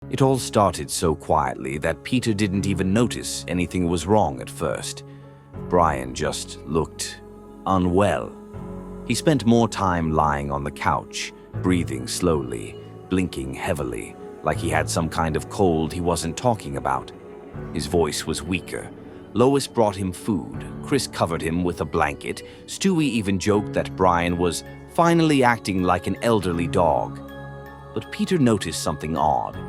It all started so quietly that Peter didn't even notice anything was wrong at first. Brian just looked unwell. He spent more time lying on the couch, breathing slowly, blinking heavily, like he had some kind of cold he wasn't talking about. His voice was weaker. Lois brought him food. Chris covered him with a blanket. Stewie even joked that Brian was finally acting like an elderly dog. But Peter noticed something odd.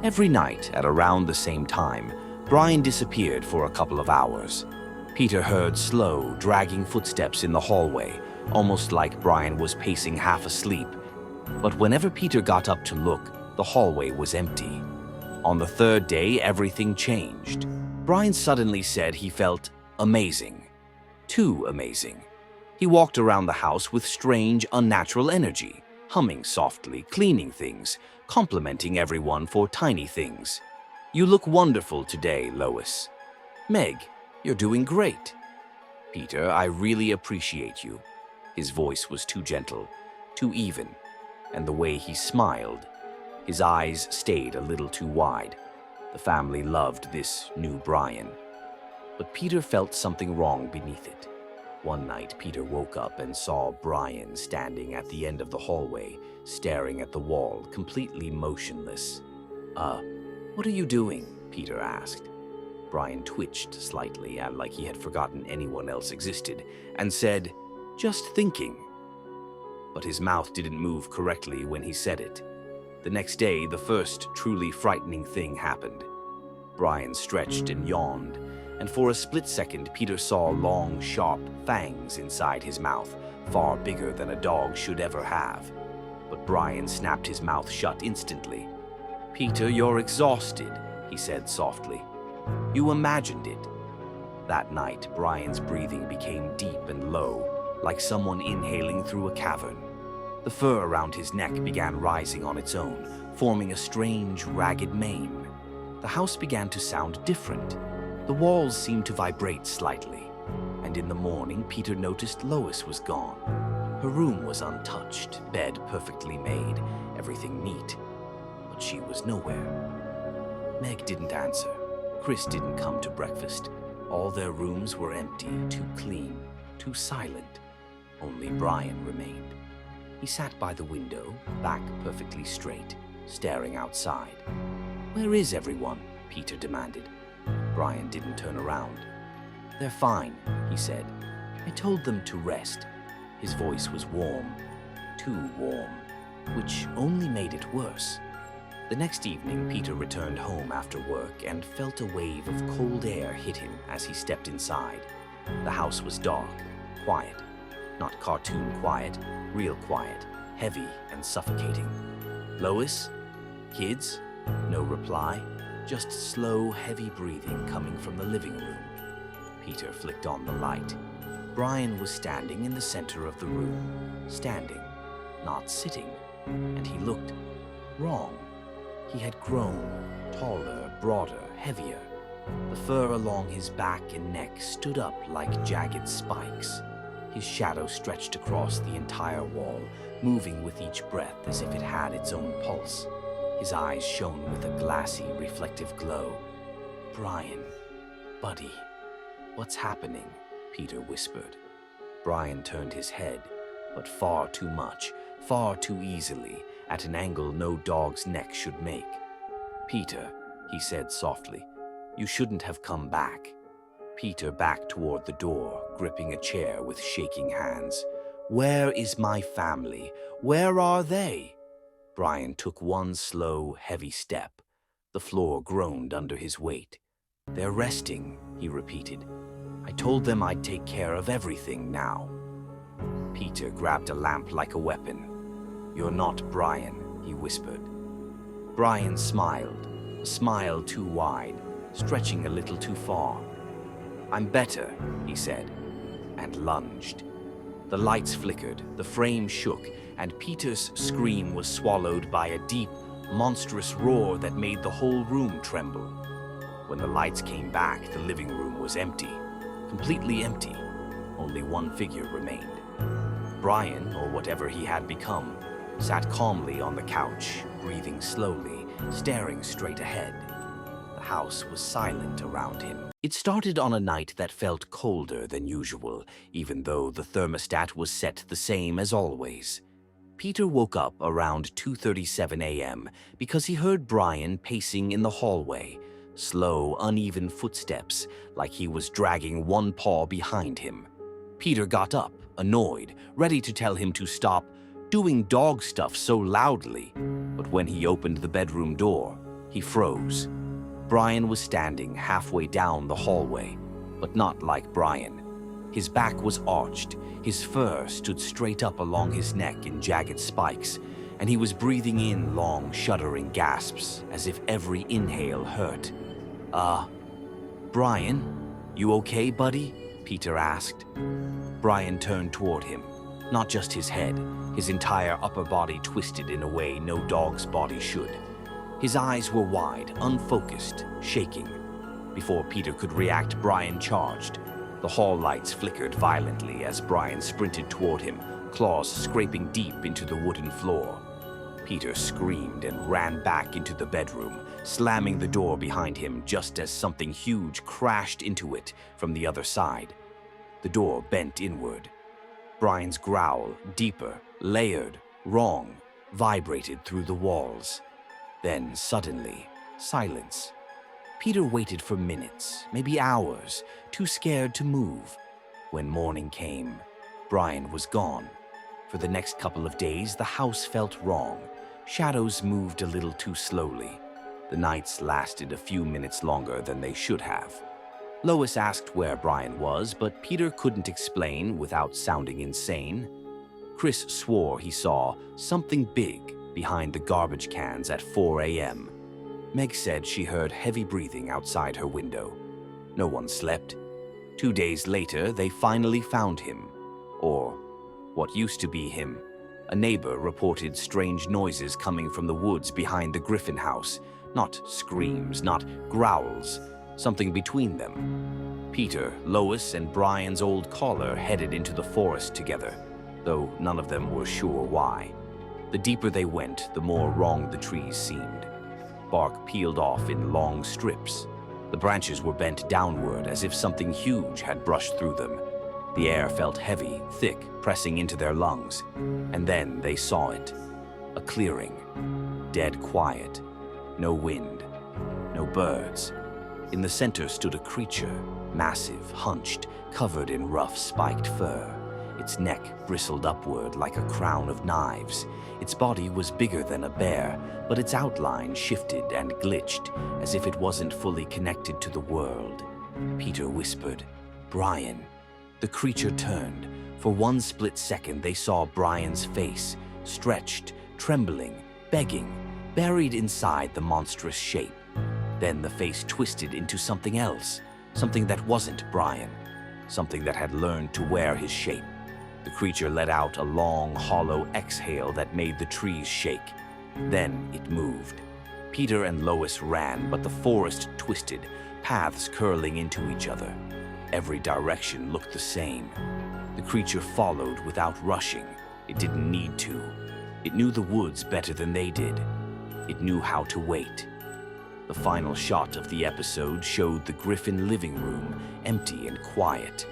Every night at around the same time, Brian disappeared for a couple of hours. Peter heard slow, dragging footsteps in the hallway, almost like Brian was pacing half asleep. But whenever Peter got up to look, the hallway was empty. On the third day, everything changed. Brian suddenly said he felt amazing. Too amazing. He walked around the house with strange, unnatural energy, humming softly, cleaning things, complimenting everyone for tiny things. "You look wonderful today, Lois." "Meg, you're doing great." "Peter, I really appreciate you." His voice was too gentle, too even, and the way he smiled, his eyes stayed a little too wide. The family loved this new Brian. But Peter felt something wrong beneath it. One night, Peter woke up and saw Brian standing at the end of the hallway, staring at the wall, completely motionless. What are you doing?" Peter asked. Brian twitched slightly, like he had forgotten anyone else existed, and said, "Just thinking." But his mouth didn't move correctly when he said it. The next day, the first truly frightening thing happened. Brian stretched and yawned, and for a split second, Peter saw long, sharp fangs inside his mouth, far bigger than a dog should ever have. But Brian snapped his mouth shut instantly. "Peter, you're exhausted," he said softly. "You imagined it." That night, Brian's breathing became deep and low, like someone inhaling through a cavern. The fur around his neck began rising on its own, forming a strange, ragged mane. The house began to sound different. The walls seemed to vibrate slightly. And in the morning, Peter noticed Lois was gone. Her room was untouched, bed perfectly made, everything neat. But she was nowhere. Meg didn't answer. Chris didn't come to breakfast. All their rooms were empty, too clean, too silent. Only Brian remained. He sat by the window, back perfectly straight, staring outside. "Where is everyone?" Peter demanded. Brian didn't turn around. "They're fine," he said. "I told them to rest." His voice was warm, too warm, which only made it worse. The next evening, Peter returned home after work and felt a wave of cold air hit him as he stepped inside. The house was dark, quiet. Not cartoon quiet, real quiet, heavy and suffocating. "Lois? Kids?" No reply, just slow, heavy breathing coming from the living room. Peter flicked on the light. Brian was standing in the center of the room, standing, not sitting, and he looked wrong. He had grown, taller, broader, heavier. The fur along his back and neck stood up like jagged spikes. His shadow stretched across the entire wall, moving with each breath as if it had its own pulse. His eyes shone with a glassy, reflective glow. "Brian, buddy, what's happening?" Peter whispered. Brian turned his head, but far too much, far too easily, at an angle no dog's neck should make. "Peter," he said softly, "you shouldn't have come back." Peter backed toward the door, gripping a chair with shaking hands. "Where is my family? Where are they?" Brian took one slow, heavy step. The floor groaned under his weight. "They're resting," he repeated. "I told them I'd take care of everything now." Peter grabbed a lamp like a weapon. "You're not Brian," he whispered. Brian smiled, a smile too wide, stretching a little too far. "I'm better," he said, and lunged. The lights flickered, the frame shook, and Peter's scream was swallowed by a deep, monstrous roar that made the whole room tremble. When the lights came back, the living room was empty, completely empty. Only one figure remained. Brian, or whatever he had become, sat calmly on the couch, breathing slowly, staring straight ahead. The house was silent around him. It started on a night that felt colder than usual, even though the thermostat was set the same as always. Peter woke up around 2:37 a.m. because he heard Brian pacing in the hallway, slow, uneven footsteps, like he was dragging one paw behind him. Peter got up, annoyed, ready to tell him to stop doing dog stuff so loudly. But when he opened the bedroom door, he froze. Brian was standing halfway down the hallway, but not like Brian. His back was arched, his fur stood straight up along his neck in jagged spikes, and he was breathing in long, shuddering gasps, as if every inhale hurt. Brian, you okay, buddy?" Peter asked. Brian turned toward him, not just his head, his entire upper body twisted in a way no dog's body should. His eyes were wide, unfocused, shaking. Before Peter could react, Brian charged. The hall lights flickered violently as Brian sprinted toward him, claws scraping deep into the wooden floor. Peter screamed and ran back into the bedroom, slamming the door behind him just as something huge crashed into it from the other side. The door bent inward. Brian's growl, deeper, layered, wrong, vibrated through the walls. Then, suddenly, silence. Peter waited for minutes, maybe hours, too scared to move. When morning came, Brian was gone. For the next couple of days, the house felt wrong. Shadows moved a little too slowly. The nights lasted a few minutes longer than they should have. Lois asked where Brian was, but Peter couldn't explain without sounding insane. Chris swore he saw something big behind the garbage cans at 4 a.m. Meg said she heard heavy breathing outside her window. No one slept. 2 days later, they finally found him. Or what used to be him. A neighbor reported strange noises coming from the woods behind the Griffin house. Not screams, not growls, something between them. Peter, Lois, and Brian's old caller headed into the forest together, though none of them were sure why. The deeper they went, the more wrong the trees seemed. Bark peeled off in long strips. The branches were bent downward as if something huge had brushed through them. The air felt heavy, thick, pressing into their lungs. And then they saw it. A clearing. Dead quiet. No wind. No birds. In the center stood a creature, massive, hunched, covered in rough, spiked fur. Its neck bristled upward like a crown of knives. Its body was bigger than a bear, but its outline shifted and glitched, as if it wasn't fully connected to the world. Peter whispered, "Brian." The creature turned. For one split second, they saw Brian's face, stretched, trembling, begging, buried inside the monstrous shape. Then the face twisted into something else, something that wasn't Brian, something that had learned to wear his shape. The creature let out a long, hollow exhale that made the trees shake. Then it moved. Peter and Lois ran, but the forest twisted, paths curling into each other. Every direction looked the same. The creature followed without rushing. It didn't need to. It knew the woods better than they did. It knew how to wait. The final shot of the episode showed the Griffin living room, empty and quiet.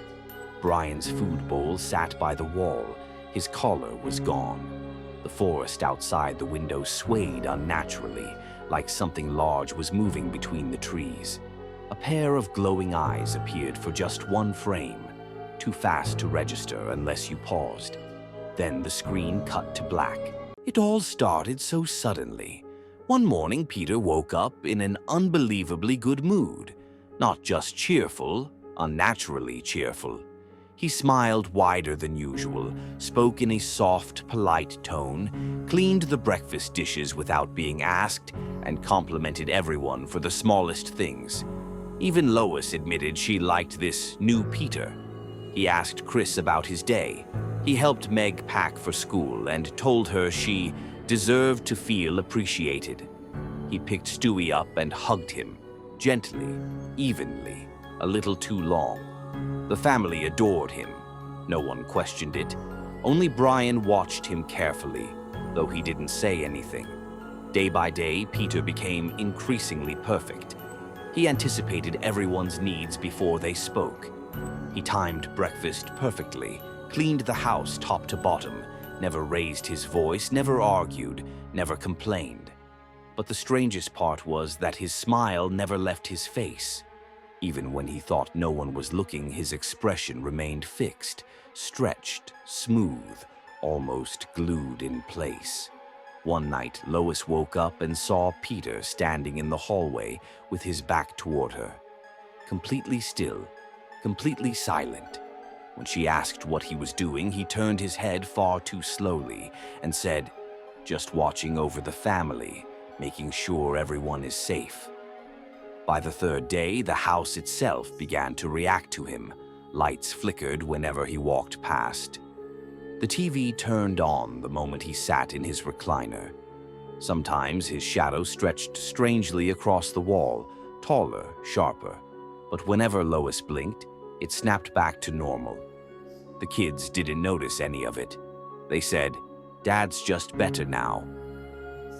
Brian's food bowl sat by the wall. His collar was gone. The forest outside the window swayed unnaturally, like something large was moving between the trees. A pair of glowing eyes appeared for just one frame, too fast to register unless you paused. Then the screen cut to black. It all started so suddenly. One morning, Peter woke up in an unbelievably good mood. Not just cheerful, unnaturally cheerful. He smiled wider than usual, spoke in a soft, polite tone, cleaned the breakfast dishes without being asked, and complimented everyone for the smallest things. Even Lois admitted she liked this new Peter. He asked Chris about his day. He helped Meg pack for school and told her she deserved to feel appreciated. He picked Stewie up and hugged him, gently, evenly, a little too long. The family adored him. No one questioned it. Only Brian watched him carefully, though he didn't say anything. Day by day, Peter became increasingly perfect. He anticipated everyone's needs before they spoke. He timed breakfast perfectly, cleaned the house top to bottom, never raised his voice, never argued, never complained. But the strangest part was that his smile never left his face. Even when he thought no one was looking, his expression remained fixed, stretched, smooth, almost glued in place. One night, Lois woke up and saw Peter standing in the hallway with his back toward her. Completely still, completely silent. When she asked what he was doing, he turned his head far too slowly and said, "Just watching over the family, making sure everyone is safe." By the third day, the house itself began to react to him. Lights flickered whenever he walked past. The TV turned on the moment he sat in his recliner. Sometimes his shadow stretched strangely across the wall, taller, sharper. But whenever Lois blinked, it snapped back to normal. The kids didn't notice any of it. They said, "Dad's just better now."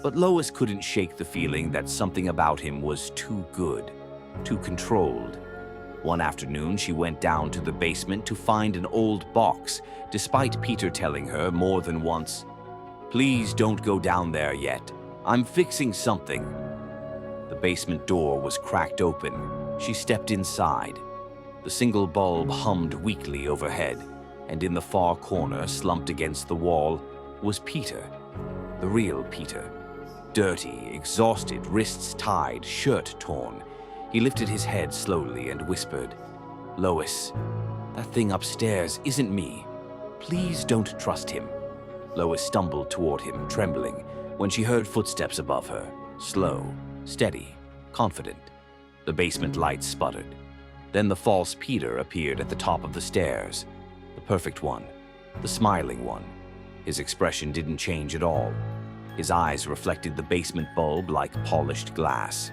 But Lois couldn't shake the feeling that something about him was too good, too controlled. One afternoon, she went down to the basement to find an old box, despite Peter telling her more than once, "Please don't go down there yet. I'm fixing something." The basement door was cracked open. She stepped inside. The single bulb hummed weakly overhead, and in the far corner, slumped against the wall, was Peter, the real Peter. Dirty, exhausted, wrists tied, shirt torn. He lifted his head slowly and whispered, "Lois, that thing upstairs isn't me. Please don't trust him." Lois stumbled toward him, trembling, when she heard footsteps above her, slow, steady, confident. The basement lights sputtered. Then the false Peter appeared at the top of the stairs, the perfect one, the smiling one. His expression didn't change at all. His eyes reflected the basement bulb like polished glass.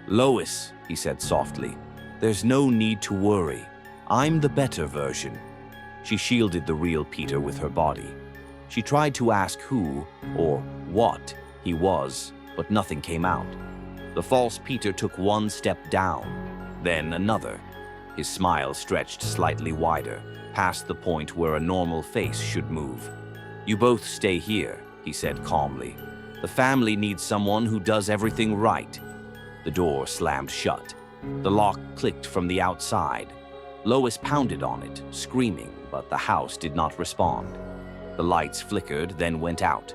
"Lois," he said softly, "there's no need to worry. I'm the better version." She shielded the real Peter with her body. She tried to ask who, or what, he was, but nothing came out. The false Peter took one step down, then another. His smile stretched slightly wider, past the point where a normal face should move. "You both stay here," he said calmly. "The family needs someone who does everything right." The door slammed shut. The lock clicked from the outside. Lois pounded on it, screaming, but the house did not respond. The lights flickered, then went out.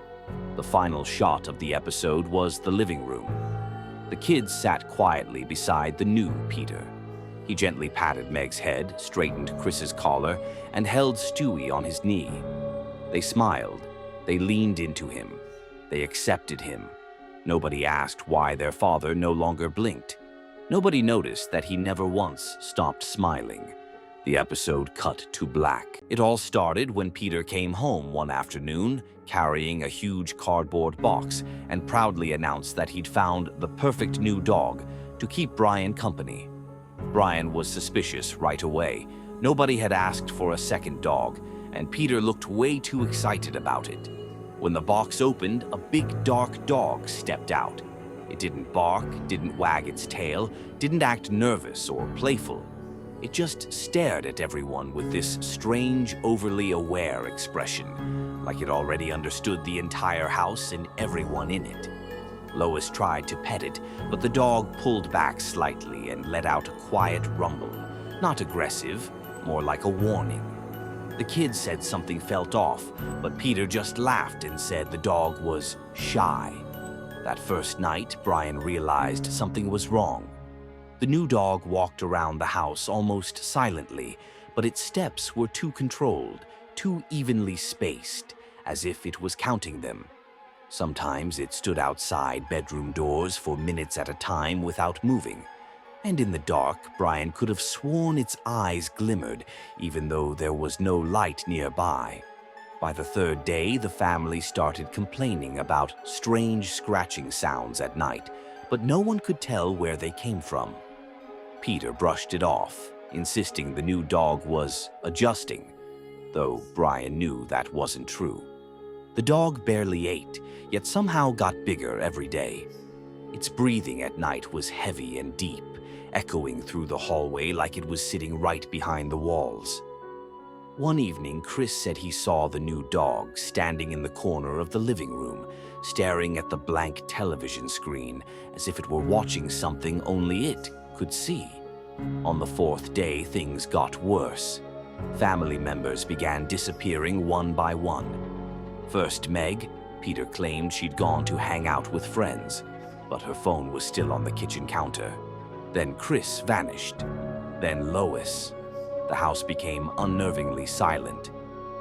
The final shot of the episode was the living room. The kids sat quietly beside the new Peter. He gently patted Meg's head, straightened Chris's collar, and held Stewie on his knee. They smiled. They leaned into him. They accepted him. Nobody asked why their father no longer blinked. Nobody noticed that he never once stopped smiling. The episode cut to black. It all started when Peter came home one afternoon, carrying a huge cardboard box, and proudly announced that he'd found the perfect new dog to keep Brian company. Brian was suspicious right away. Nobody had asked for a second dog, and Peter looked way too excited about it. When the box opened, a big dark dog stepped out. It didn't bark, didn't wag its tail, didn't act nervous or playful. It just stared at everyone with this strange, overly aware expression, like it already understood the entire house and everyone in it. Lois tried to pet it, but the dog pulled back slightly and let out a quiet rumble. Not aggressive, more like a warning. The kids said something felt off, but Peter just laughed and said the dog was shy. That first night, Brian realized something was wrong. The new dog walked around the house almost silently, but its steps were too controlled, too evenly spaced, as if it was counting them. Sometimes it stood outside bedroom doors for minutes at a time without moving. And in the dark, Brian could have sworn its eyes glimmered, even though there was no light nearby. By the third day, the family started complaining about strange scratching sounds at night, but no one could tell where they came from. Peter brushed it off, insisting the new dog was adjusting, though Brian knew that wasn't true. The dog barely ate, yet somehow got bigger every day. Its breathing at night was heavy and deep, echoing through the hallway like it was sitting right behind the walls. One evening, Chris said he saw the new dog standing in the corner of the living room, staring at the blank television screen as if it were watching something only it could see. On the fourth day, things got worse. Family members began disappearing one by one. First Meg. Peter claimed she'd gone to hang out with friends, but her phone was still on the kitchen counter. Then Chris vanished. Then Lois. The house became unnervingly silent.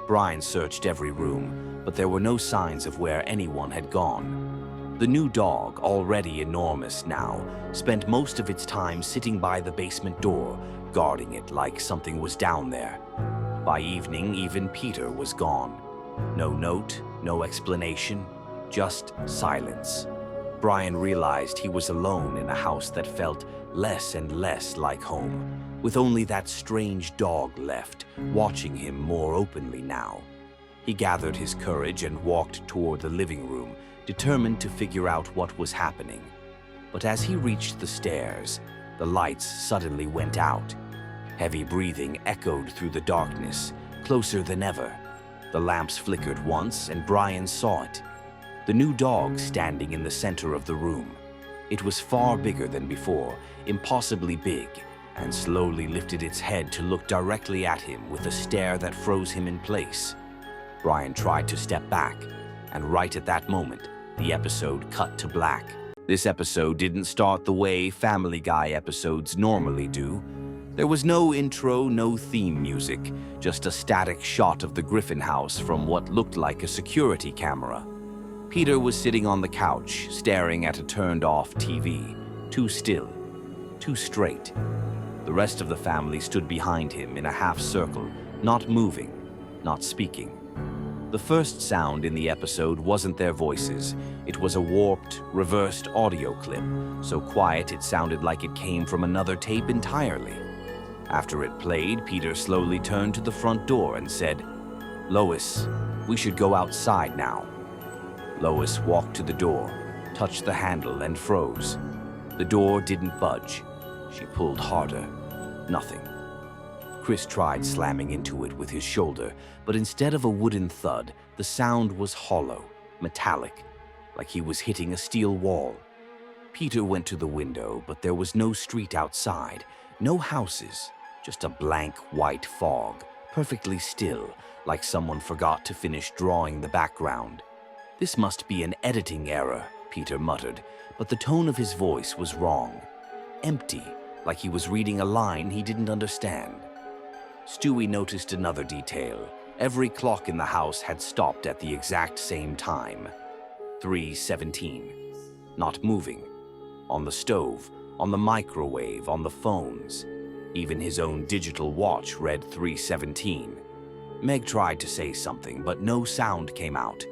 Brian searched every room, but there were no signs of where anyone had gone. The new dog, already enormous now, spent most of its time sitting by the basement door, guarding it like something was down there. By evening, even Peter was gone. No note, no explanation, just silence. Brian realized he was alone in a house that felt less and less like home, with only that strange dog left, watching him more openly now. He gathered his courage and walked toward the living room, determined to figure out what was happening. But as he reached the stairs, the lights suddenly went out. Heavy breathing echoed through the darkness, closer than ever. The lamps flickered once, and Brian saw it. The new dog standing in the center of the room. It was far bigger than before, impossibly big, and slowly lifted its head to look directly at him with a stare that froze him in place. Brian tried to step back, and right at that moment, the episode cut to black. This episode didn't start the way Family Guy episodes normally do. There was no intro, no theme music, just a static shot of the Griffin house from what looked like a security camera. Peter was sitting on the couch, staring at a turned-off TV, too still, too straight. The rest of the family stood behind him in a half-circle, not moving, not speaking. The first sound in the episode wasn't their voices. It was a warped, reversed audio clip, so quiet it sounded like it came from another tape entirely. After it played, Peter slowly turned to the front door and said, "Lois, we should go outside now." Lois walked to the door, touched the handle, and froze. The door didn't budge. She pulled harder. Nothing. Chris tried slamming into it with his shoulder, but instead of a wooden thud, the sound was hollow, metallic, like he was hitting a steel wall. Peter went to the window, but there was no street outside, no houses, just a blank white fog, perfectly still, like someone forgot to finish drawing the background. "This must be an editing error," Peter muttered, but the tone of his voice was wrong. Empty, like he was reading a line he didn't understand. Stewie noticed another detail. Every clock in the house had stopped at the exact same time. 3:17. Not moving. On the stove, on the microwave, on the phones. Even his own digital watch read 3:17. Meg tried to say something, but no sound came out.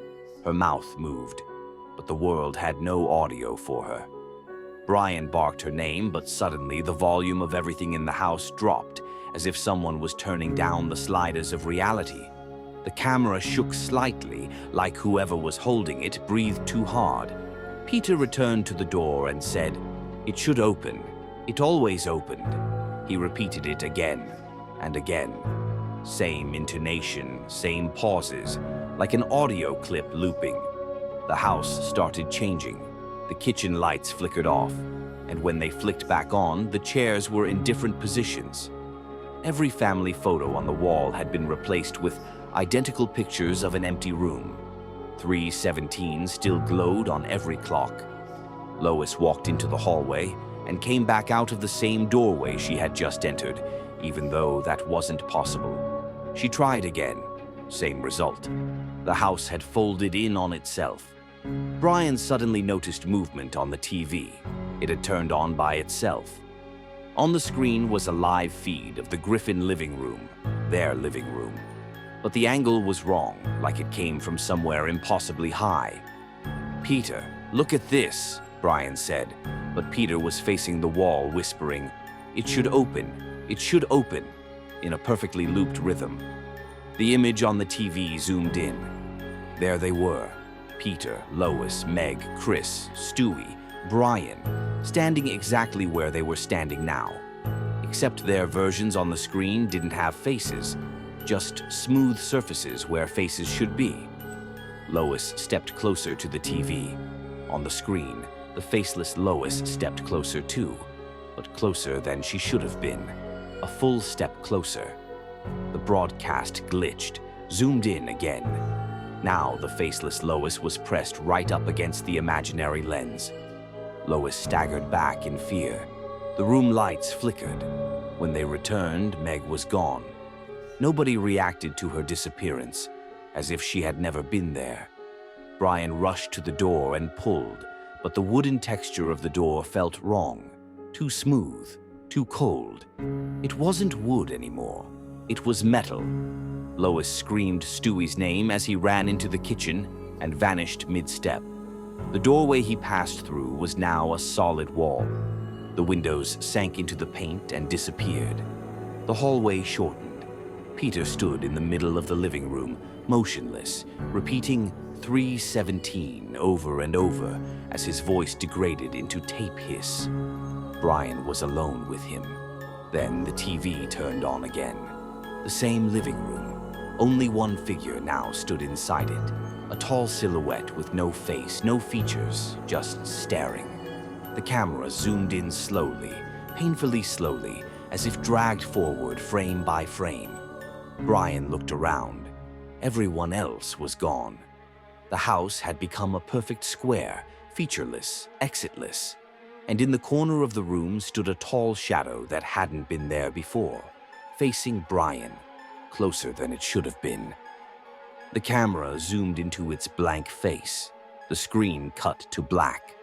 Her mouth moved, but the world had no audio for her. Brian barked her name, but suddenly the volume of everything in the house dropped, as if someone was turning down the sliders of reality. The camera shook slightly, like whoever was holding it breathed too hard. Peter returned to the door and said, "It should open. It always opened." He repeated it again and again. Same intonation, same pauses, like an audio clip looping. The house started changing. The kitchen lights flickered off, and when they flicked back on, the chairs were in different positions. Every family photo on the wall had been replaced with identical pictures of an empty room. 3:17 still glowed on every clock. Lois walked into the hallway and came back out of the same doorway she had just entered, even though that wasn't possible. She tried again. Same result. The house had folded in on itself. Brian suddenly noticed movement on the TV. It had turned on by itself. On the screen was a live feed of the Griffin living room, their living room. But the angle was wrong, like it came from somewhere impossibly high. "Peter, look at this," Brian said, but Peter was facing the wall, whispering, "It should open, it should open," in a perfectly looped rhythm. The image on the TV zoomed in. There they were, Peter, Lois, Meg, Chris, Stewie, Brian, standing exactly where they were standing now. Except their versions on the screen didn't have faces, just smooth surfaces where faces should be. Lois stepped closer to the TV. On the screen, the faceless Lois stepped closer too, but closer than she should have been. A full step closer. The broadcast glitched, zoomed in again. Now the faceless Lois was pressed right up against the imaginary lens. Lois staggered back in fear. The room lights flickered. When they returned, Meg was gone. Nobody reacted to her disappearance, as if she had never been there. Brian rushed to the door and pulled, but the wooden texture of the door felt wrong. Too smooth, too cold. It wasn't wood anymore. It was metal. Lois screamed Stewie's name as he ran into the kitchen and vanished mid-step. The doorway he passed through was now a solid wall. The windows sank into the paint and disappeared. The hallway shortened. Peter stood in the middle of the living room, motionless, repeating 317 over and over as his voice degraded into tape hiss. Brian was alone with him. Then the TV turned on again. The same living room. Only one figure now stood inside it. A tall silhouette with no face, no features, just staring. The camera zoomed in slowly, painfully slowly, as if dragged forward frame by frame. Brian looked around. Everyone else was gone. The house had become a perfect square, featureless, exitless. And in the corner of the room stood a tall shadow that hadn't been there before, facing Brian, closer than it should have been. The camera zoomed into its blank face. The screen cut to black.